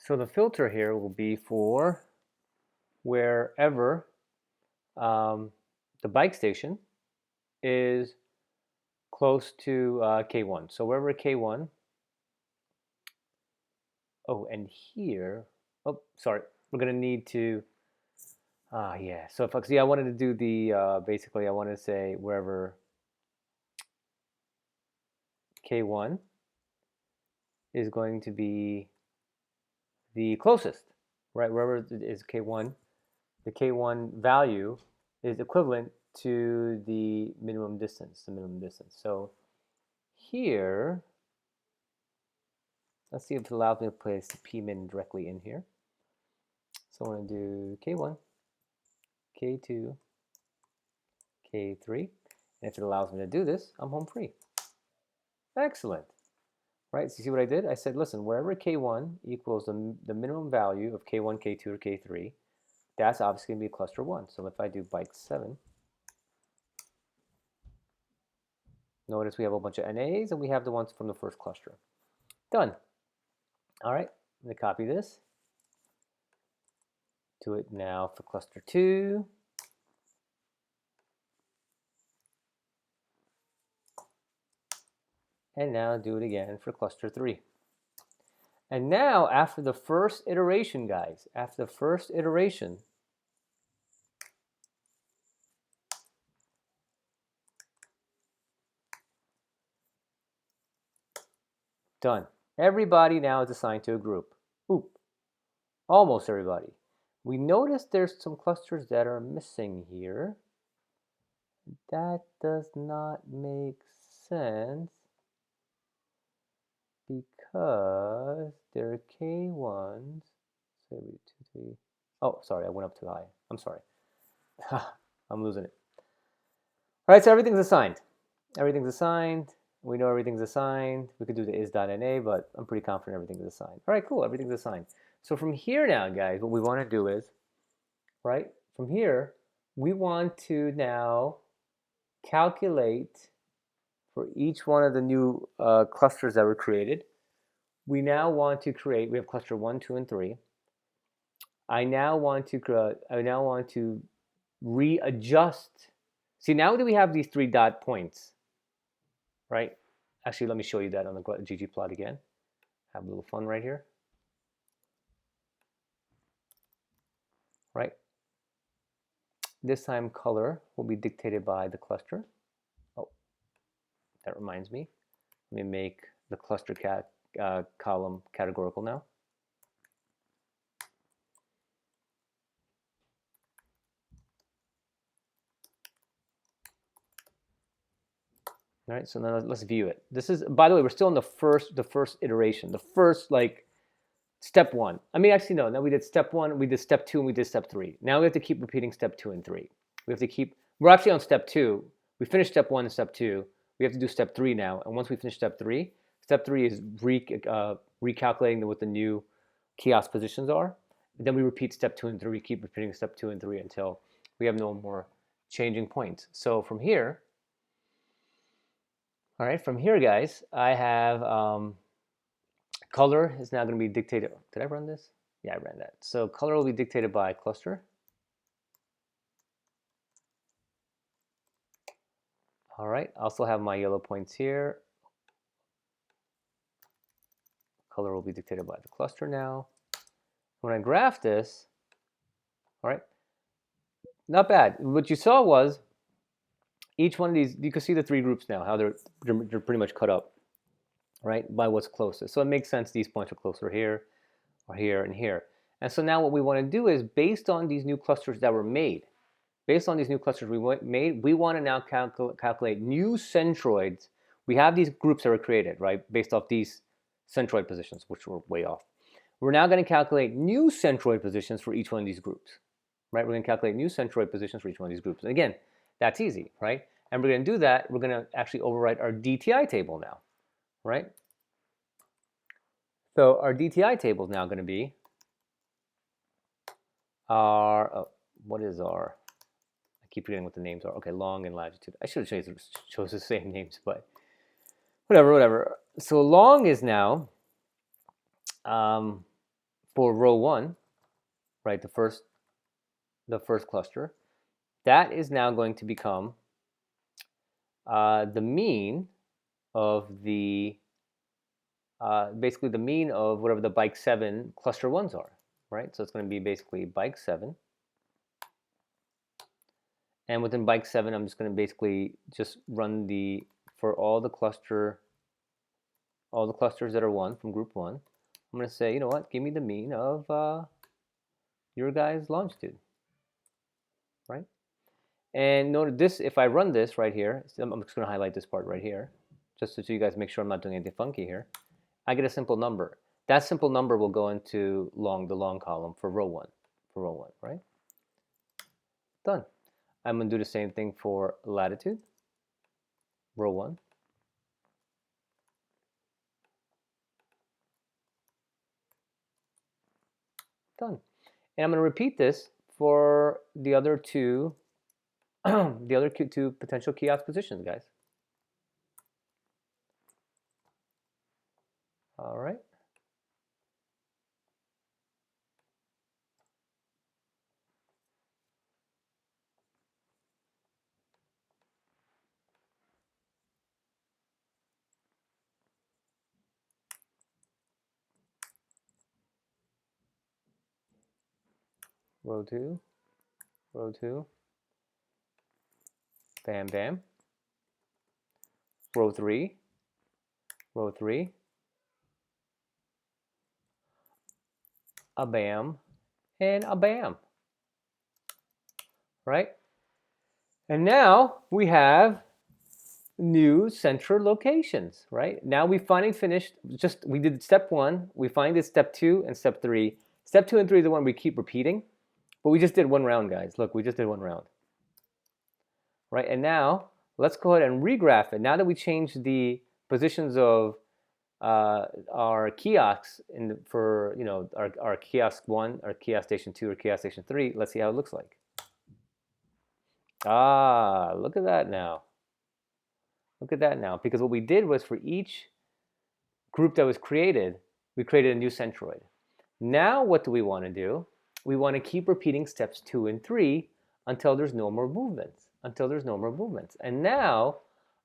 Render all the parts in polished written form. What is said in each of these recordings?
So the filter here will be for wherever the bike station is close to K1. So wherever K1, oh, and here, oh, sorry, we're gonna need to, yeah. So if, see, I wanted to do the, basically I wanted to say wherever K1 is going to be the closest, right? Wherever it is K1, the K1 value is equivalent to the minimum distance, So here, let's see if it allows me to place Pmin directly in here. So I'm going to do K1, K2, K3. And if it allows me to do this, I'm home free. Excellent. Right, so you see what I did? I said, listen, wherever K1 equals the minimum value of K1, K2, or K3, that's obviously going to be cluster 1. So if I do bike 7, notice we have a bunch of NAs, and we have the ones from the first cluster. Done. All right, I'm going to copy this. Do it now for cluster 2. And now do it again for cluster 3. And now, after the first iteration, guys, after the first iteration, done. Everybody now is assigned to a group. Oop, almost everybody. We notice there's some clusters that are missing here. That does not make sense because they're K1s. So 2, 3. Oh, sorry, I went up too high. I'm sorry. I'm losing it. All right, so everything's assigned. Everything's assigned. We know everything's assigned. We could do the is.na, but I'm pretty confident everything's assigned. All right, cool, everything's assigned. So from here now, guys, what we want to do is, right, from here, we want to now calculate for each one of the new clusters that were created. We now want to create, we have cluster 1, 2, and 3. I now want to readjust. See, now that we have these 3 dot points, right? Actually, let me show you that on the ggplot again. Have a little fun right here. Right? This time color will be dictated by the cluster. Oh, that reminds me. Let me make the cluster column categorical now. All right, so now let's view it. This is, by the way, we're still in the first iteration, the first like step 1. I mean, actually, no. Now we did step 1, we did step 2, and we did step 3. Now we have to keep repeating step 2 and 3. We have to keep. We're actually on step 2. We finished step 1 and step 2. We have to do step 3 now. And once we finish step 3 is recalculating what the new kiosk positions are. And then we repeat step 2 and 3. We keep repeating step 2 and 3 until we have no more changing points. So from here. All right, from here, guys, I have color is now going to be dictated. Did I run this? Yeah, I ran that. So color will be dictated by cluster. All right, I also have my yellow points here. Color will be dictated by the cluster now. When I graph this, all right, not bad. What you saw was each one of these, you can see the 3 groups now, how they're pretty much cut up, right, by what's closest. So it makes sense these points are closer here, or here, and here. And so now what we want to do is, based on these new clusters that were made, we want to now calculate new centroids. We have these groups that were created, right, based off these centroid positions, which were way off. We're now going to calculate new centroid positions for each one of these groups, right? We're going to calculate new centroid positions for each one of these groups. And again, that's easy, right? And we're going to do that. We're going to actually overwrite our DTI table now, right? So our DTI table is now going to be our, what is our, I keep forgetting what the names are. Okay, long and latitude. I should have chose the same names, but whatever. So long is now for row 1, right, the first cluster, that is now going to become the mean of the basically the mean of whatever the bike 7 cluster 1s are, right? So it's going to be basically bike 7. And within bike 7, I'm just going to basically just run for all the clusters that are 1 from group 1. I'm going to say, you know what, give me the mean of your guys' longitude, right? And note this, if I run this right here, I'm just going to highlight this part right here, just so you guys make sure I'm not doing anything funky here. I get a simple number. That simple number will go into the long column for row 1, right? Done. I'm going to do the same thing for latitude, row 1. Done. And I'm going to repeat this for the other two two potential kiosk positions, guys. All right. Row 2, row 2, bam, bam. Row 3, row 3, a bam, and a bam, right? And now we have new center locations, right? Now we finally finished, we did step 1, we finally did step 2 and step 3. Step 2 and 3 is the one we keep repeating, but we just did one round, guys. Look, we just did one round, right? And now let's go ahead and regraph it. Now that we changed the positions of our kiosks for our kiosk 1, our kiosk station 2, or kiosk station 3, let's see how it looks like. Ah, look at that now. Look at that now. Because what we did was for each group that was created, we created a new centroid. Now what do we want to do? We want to keep repeating steps 2 and 3 until there's no more movements. And now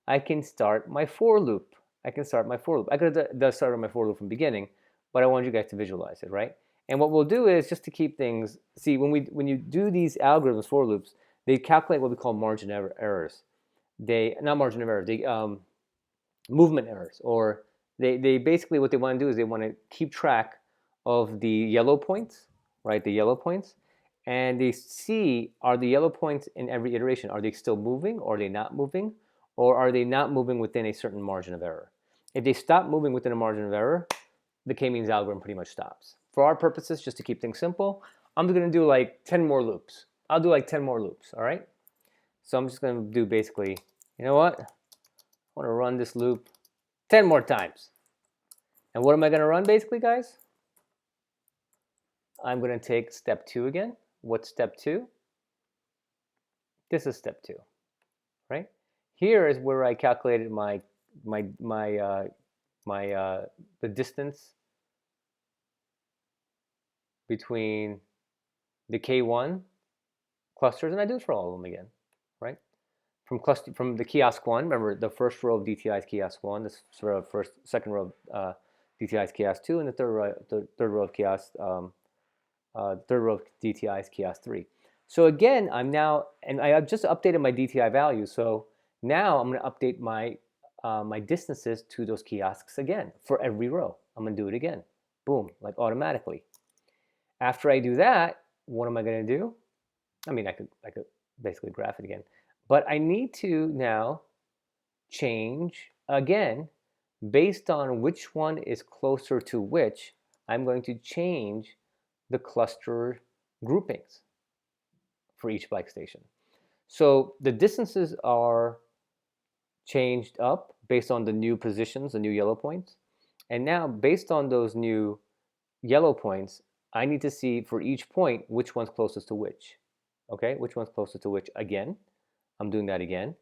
I can start my for loop. I could have started my for loop from the beginning, but I want you guys to visualize it, right? And what we'll do is, just to keep things, see, when you do these algorithms, for loops, they calculate what we call margin errors. Not margin of error, movement errors, or they basically, what they want to do is they want to keep track of the yellow points, right? The yellow points, and they see, are the yellow points in every iteration, are they still moving, or are they not moving, or are they not moving within a certain margin of error? If they stop moving within a margin of error, the k-means algorithm pretty much stops. For our purposes, just to keep things simple, I'm going to do like 10 more loops. I'll do like 10 more loops, all right? So I'm just going to do basically, you know what? I want to run this loop 10 more times. And what am I going to run basically, guys? I'm going to take step 2 again. What's step 2? This is step 2, right? Here is where I calculated the distance between the K1 clusters, and I do it for all of them again, right? From the kiosk 1, remember the first row of DTI is kiosk 1, this sort of second row of DTI is kiosk 2, and the third row of kiosk DTI is kiosk 3. So again, I've just updated my DTI value. So now I'm going to update my my distances to those kiosks again for every row. I'm going to do it again, boom, like automatically. After I do that, what am I going to do? I mean, I could basically graph it again, but I need to now change again based on which one is closer to which. I'm going to change the cluster groupings for each bike station. So the distances are changed up based on the new positions, the new yellow points. And now based on those new yellow points, I need to see for each point which one's closest to which. Okay, which one's closest to which again. I'm doing that again.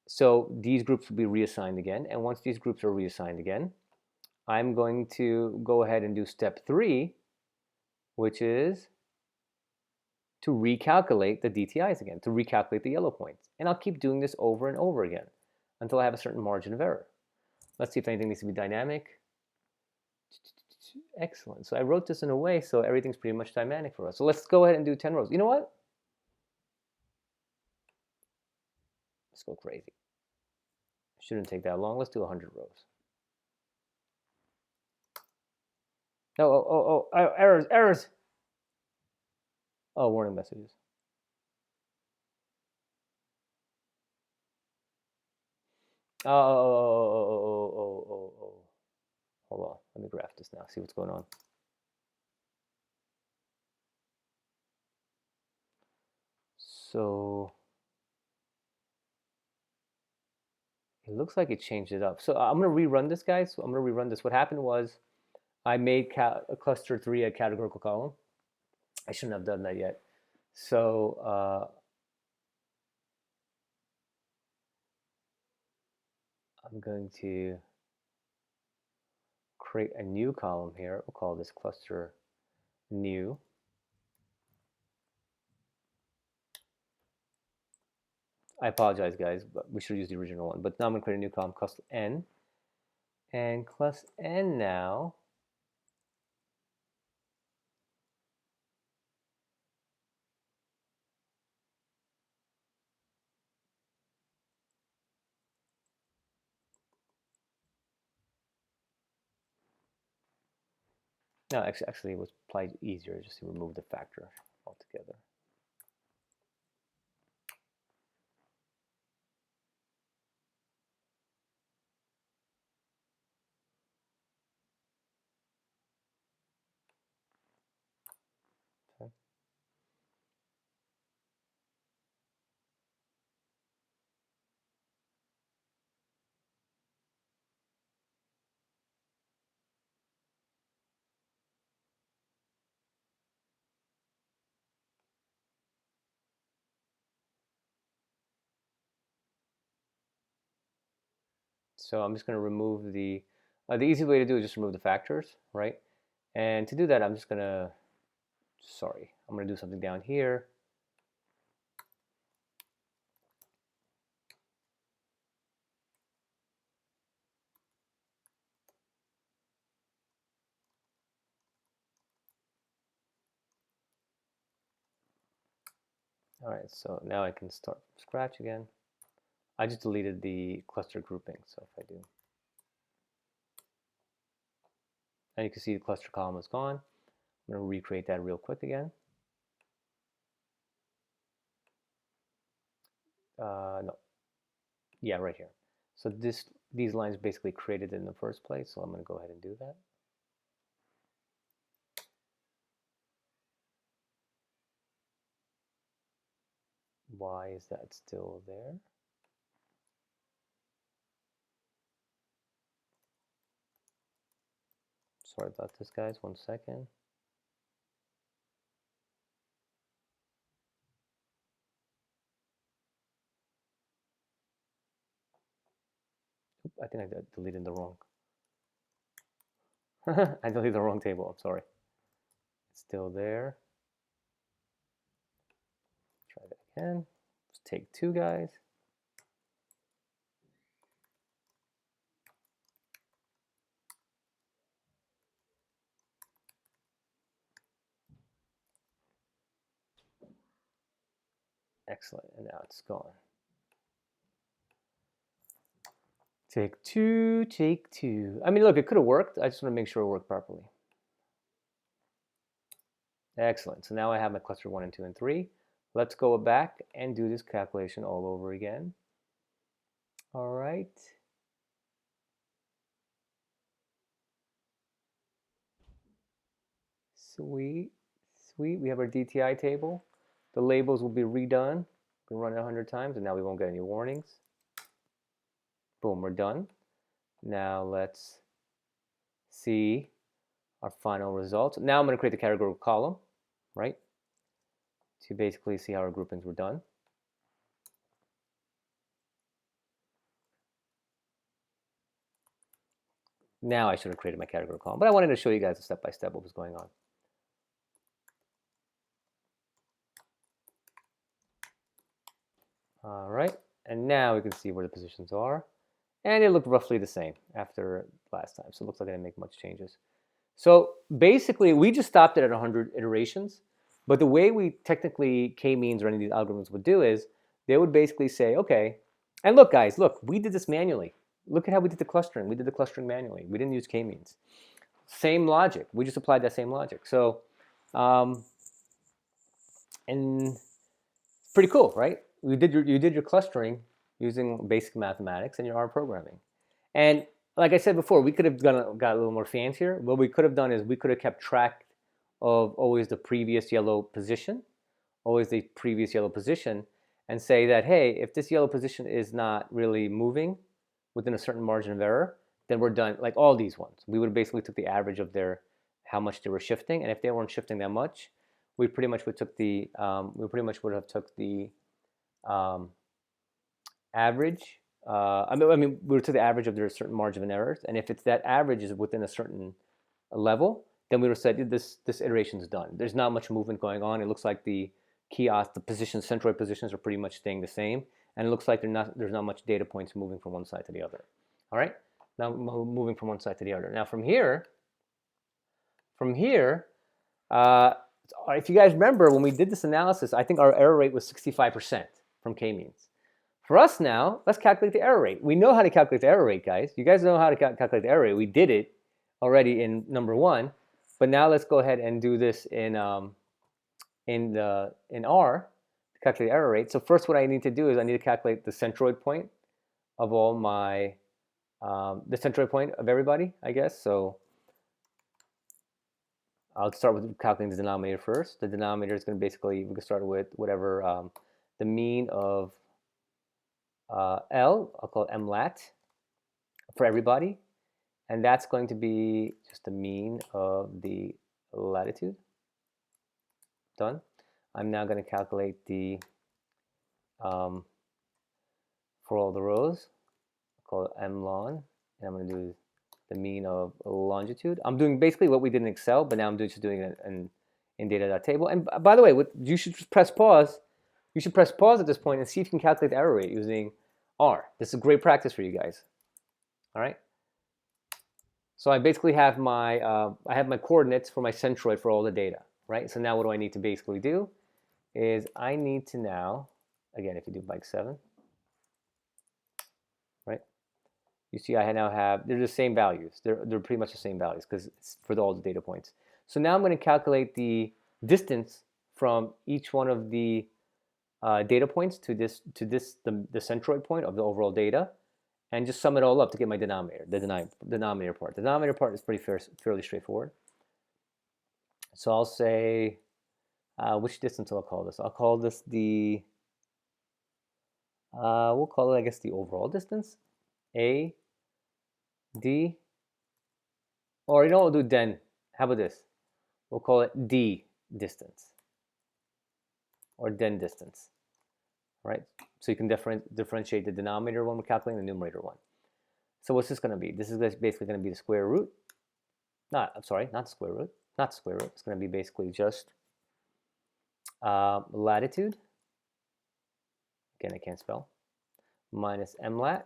So these groups will be reassigned again. And once these groups are reassigned again, I'm going to go ahead and do step 3, which is to recalculate the DTIs again, to recalculate the yellow points. And I'll keep doing this over and over again until I have a certain margin of error. Let's see if anything needs to be dynamic. Excellent. So I wrote this in a way so everything's pretty much dynamic for us. So let's go ahead and do 10 rows. You know what? Let's go crazy. Shouldn't take that long. Let's do 100 rows. Oh, errors, errors. Oh, warning messages. Oh. Hold on. Let me graph this now. See what's going on. So it looks like it changed it up. So I'm going to rerun this, guys. So I'm going to rerun this. What happened was I made a cluster 3 a categorical column. I shouldn't have done that yet. So I'm going to create a new column here. We'll call this cluster new. I apologize, guys, but we should use the original one. But now I'm going to create a new column, cluster n. And cluster n now no, actually, it was probably easier just to remove the factor altogether. Okay. So I'm just going to remove the easy way to do is just remove the factors, right? And to do that, I'm just going to, I'm going to do something down here. All right, so now I can start from scratch again. I just deleted the cluster grouping, so if I do, and you can see the cluster column is gone. I'm going to recreate that real quick again. No, yeah, right here. So these lines basically created in the first place, so I'm going to go ahead and do that. Why is that still there? Sorry about this, guys. 1 second. I think I deleted the wrong. I deleted the wrong table. I'm sorry. It's still there. Try that again. Let's take 2, guys. Excellent. And now it's gone. Take 2, take 2. I mean, look, it could have worked. I just want to make sure it worked properly. Excellent. So now I have my cluster 1 and 2 and 3. Let's go back and do this calculation all over again. All right. Sweet. We have our DTI table. The labels will be redone. We run it 100 times, and now we won't get any warnings. Boom, we're done. Now let's see our final results. Now I'm going to create the categorical column, right, to basically see how our groupings were done. Now I should have created my categorical column, but I wanted to show you guys step by step what was going on. All right, and now we can see where the positions are. And it looked roughly the same after last time. So it looks like I didn't make much changes. So basically, we just stopped it at 100 iterations. But the way we technically k-means or any of these algorithms would do is they would basically say, okay, and look, guys, look, we did this manually. Look at how we did the clustering. We did the clustering manually. We didn't use k-means. Same logic. We just applied that same logic. So, and pretty cool, right? You did your clustering using basic mathematics and your R programming. And like I said before, we could have got a little more fancier. What we could have done is we could have kept track of always the previous yellow position, and say that, hey, if this yellow position is not really moving within a certain margin of error, then we're done. Like all these ones, we would have basically took the average of how much they were shifting, and if they weren't shifting that much, we pretty much would have took the average. I mean, we would take the average of their certain margin of errors, and if it's that average is within a certain level, then we would have said this iteration is done. There's not much movement going on. It looks like the kiosk, the positions, centroid positions are pretty much staying the same, and it looks like there's not much data points moving from one side to the other. All right, now moving from one side to the other. Now from here, if you guys remember when we did this analysis, I think our error rate was 65% from k-means. For us now, let's calculate the error rate. We know how to calculate the error rate, guys. You guys know how to calculate the error rate. We did it already in number 1, but now let's go ahead and do this in R to calculate the error rate. So first, what I need to do is I need to calculate the centroid point of all my the centroid point of everybody, I guess. So I'll start with calculating the denominator first. The denominator is going to basically, we can start with whatever the mean of L, I'll call it MLAT for everybody. And that's going to be just the mean of the latitude. Done. I'm now going to calculate the, for all the rows, I'll call it MLON. And I'm going to do the mean of longitude. I'm doing basically what we did in Excel, but now I'm just doing it in data.table. And by the way, you should just press pause. You should press pause at this point and see if you can calculate the error rate using R. This is a great practice for you guys. All right. So I basically have my coordinates for my centroid for all the data, right? So now what do I need to basically do is I need to now, again, if you do like 7, right? You see I now have, they're the same values. They're pretty much the same values because it's for all the data points. So now I'm going to calculate the distance from each one of the data points to the centroid point of the overall data, and just sum it all up to get my denominator, the denominator part. The denominator part is fairly straightforward. So I'll say, which distance will I call this? I'll call this the, we'll call it, I guess, the overall distance, A, D, or you know what we'll do then? How about this? We'll call it D distance, or den distance, right? So you can differentiate the denominator when we're calculating the numerator one. So what's this going to be? This is basically going to be the square root. Not the square root. Not the square root. It's going to be basically just latitude. Again, I can't spell. Minus MLAT,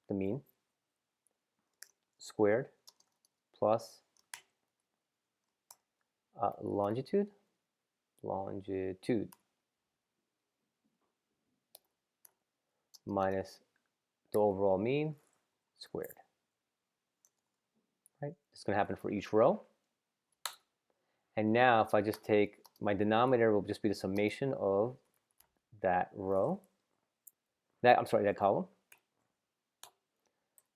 the mean, squared, plus longitude, minus the overall mean squared. Right? It's going to happen for each row. And now if I just take my denominator, will just be the summation of that row. That column.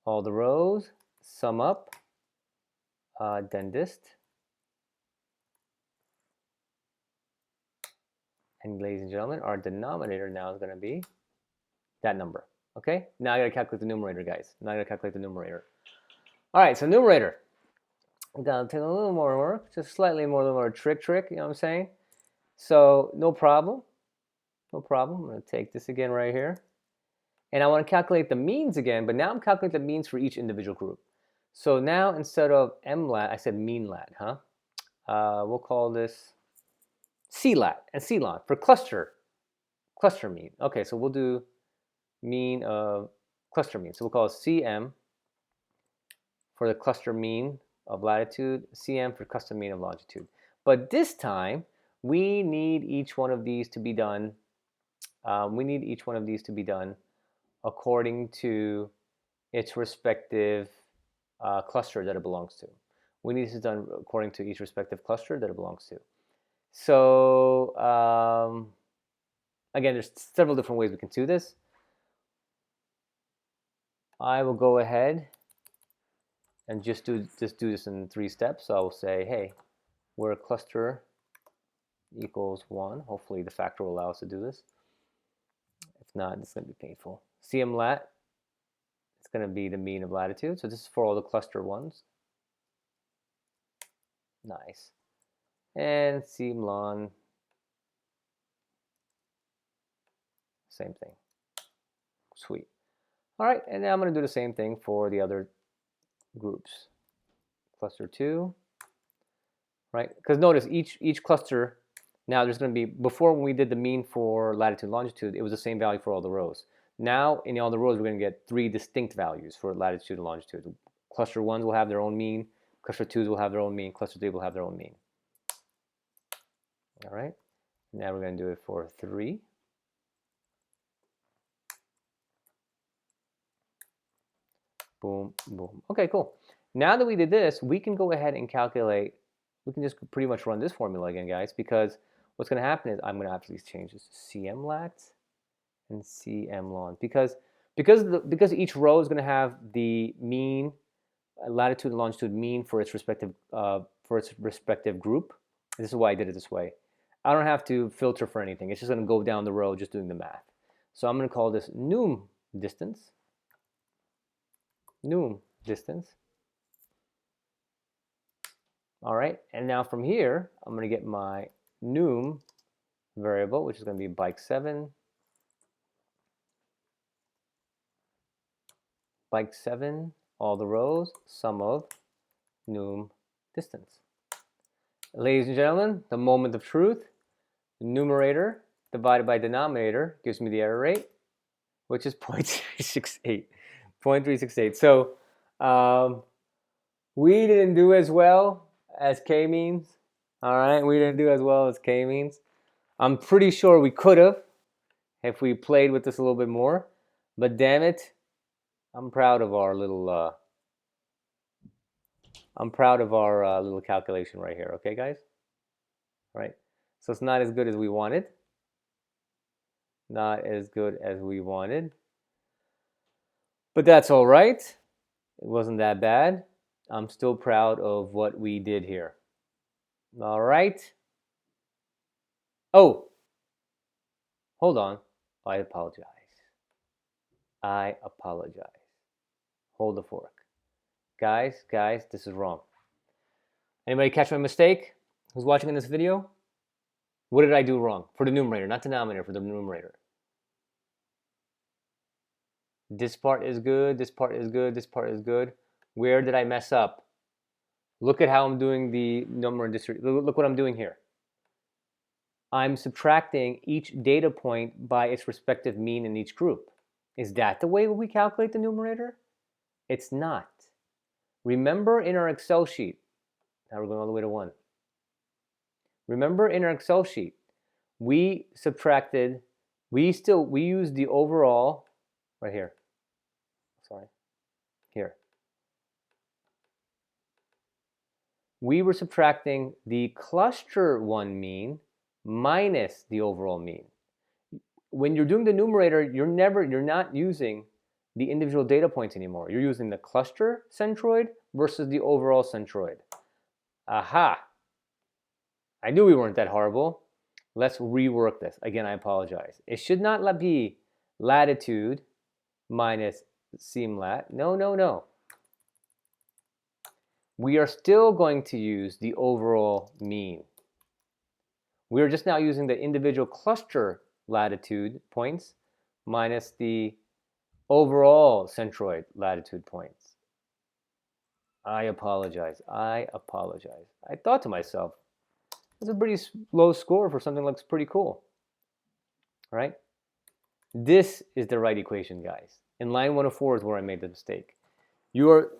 All the rows sum up, den dist. And ladies and gentlemen, our denominator now is going to be that number. Okay? Now I got to calculate the numerator, guys. Now I got to calculate the numerator. All right, so numerator. I'm going to take a little more work, just slightly more trick, you know what I'm saying? So no problem. I'm going to take this again right here. And I want to calculate the means again, but now I'm calculating the means for each individual group. So now instead of MLAT, I said meanlat, huh? We'll call this CLAT and CLON for cluster cluster mean. Okay, so we'll do mean of cluster mean. So we'll call it CM for the cluster mean of latitude, CM for cluster mean of longitude. But this time, we need each one of these to be done. According to its respective cluster that it belongs to. We need this done according to each respective cluster that it belongs to. So again, there's several different ways we can do this. I will go ahead and just do this in 3 steps. So I will say, hey, where cluster equals 1. Hopefully the factor will allow us to do this. If not, it's going to be painful. CM lat, it's going to be the mean of latitude. So this is for all the cluster ones. Nice. And CM lon, same thing. Sweet. All right, and now I'm going to do the same thing for the other groups. Cluster 2, right? Because notice each cluster, now there's going to be, before when we did the mean for latitude and longitude, it was the same value for all the rows. Now in all the rows, we're going to get 3 distinct values for latitude and longitude. Cluster 1s will have their own mean, cluster 2s will have their own mean, cluster 3 will have their own mean. All right, now we're going to do it for 3. Boom, boom. Okay, cool. Now that we did this, we can go ahead and calculate. We can just pretty much run this formula again, guys, because what's going to happen is I'm going to actually change this to CM lat and CM lon because each row is going to have the mean, latitude and longitude mean for its respective group. This is why I did it this way. I don't have to filter for anything. It's just going to go down the row just doing the math. So I'm going to call this num distance. Num distance. All right, and now from here, I'm going to get my num variable, which is going to be bike 7. Bike 7, all the rows, sum of num distance. Ladies and gentlemen, the moment of truth. The numerator divided by denominator gives me the error rate, which is 0.368. 0.368. So we didn't do as well as k-means. All right, we didn't do as well as k-means. I'm pretty sure we could have if we played with this a little bit more. But damn it, I'm proud of our little little calculation right here. Okay, guys. All right. So it's not as good as we wanted. Not as good as we wanted. But that's all right. It wasn't that bad. I'm still proud of what we did here. All right. Oh, hold on. I apologize. I apologize. Hold the fork. Guys, this is wrong. Anybody catch my mistake? Who's watching in this video? What did I do wrong? For the numerator, not denominator, for the numerator. This part is good, this part is good, this part is good. Where did I mess up? Look at how I'm doing the number and distribution. Look what I'm doing here. I'm subtracting each data point by its respective mean in each group. Is that the way we calculate the numerator? It's not. Remember in our Excel sheet, now we're going all the way to 1. Remember in our Excel sheet, we subtracted, we used the overall, right here, sorry, here. We were subtracting the cluster 1 mean minus the overall mean. When you're doing the numerator, you're not using the individual data points anymore. You're using the cluster centroid versus the overall centroid. Aha! I knew we weren't that horrible. Let's rework this. Again, I apologize. It should not be latitude minus CM lat. No, no, no. We are still going to use the overall mean. We're just now using the individual cluster latitude points minus the overall centroid latitude points. I apologize. I apologize. I thought to myself, that's a pretty low score for something that looks pretty cool, right? This is the right equation, guys. In line 104 is where I made the mistake. You're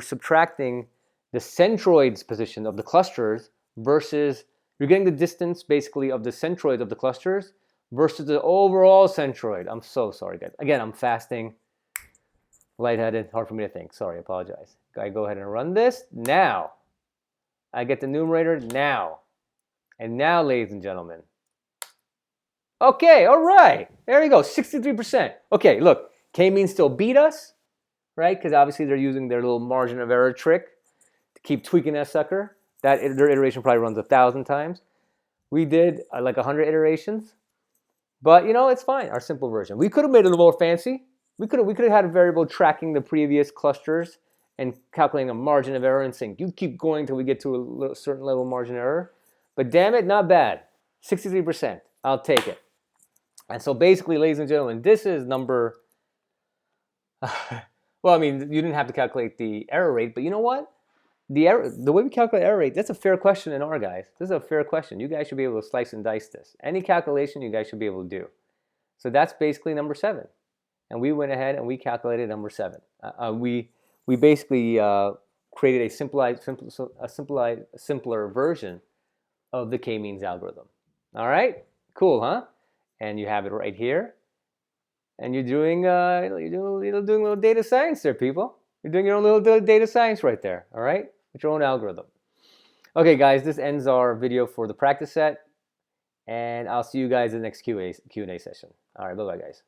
subtracting the centroid's position of the clusters versus you're getting the distance basically of the centroid of the clusters versus the overall centroid. I'm so sorry, guys. Again, I'm fasting, lightheaded, hard for me to think. Sorry, I apologize. I go ahead and run this now. I get the numerator now. And now, ladies and gentlemen. Okay, all right. There you go, 63%. Okay, look, k-means still beat us, right? Because obviously they're using their little margin of error trick to keep tweaking that sucker. Their iteration probably runs 1,000 times. We did like 100 iterations. But, you know, it's fine, our simple version. We could have made it a little more fancy. We could have had a variable tracking the previous clusters and calculating a margin of error and saying, you keep going until we get to a certain level of margin of error. But damn it, not bad. 63%. I'll take it. And so basically, ladies and gentlemen, this is number... well, I mean, you didn't have to calculate the error rate, but you know what? The way we calculate error rate, that's a fair question in R, guys. This is a fair question. You guys should be able to slice and dice this. Any calculation you guys should be able to do. So that's basically number 7. And we went ahead and we calculated number 7. We basically created a simpler version of the k-means algorithm. All right? Cool, huh? And you have it right here. And you're doing little data science there, people. You're doing your own little data science right there, all right? With your own algorithm. Okay, guys, this ends our video for the practice set. And I'll see you guys in the next Q&A session. All right, bye-bye, guys.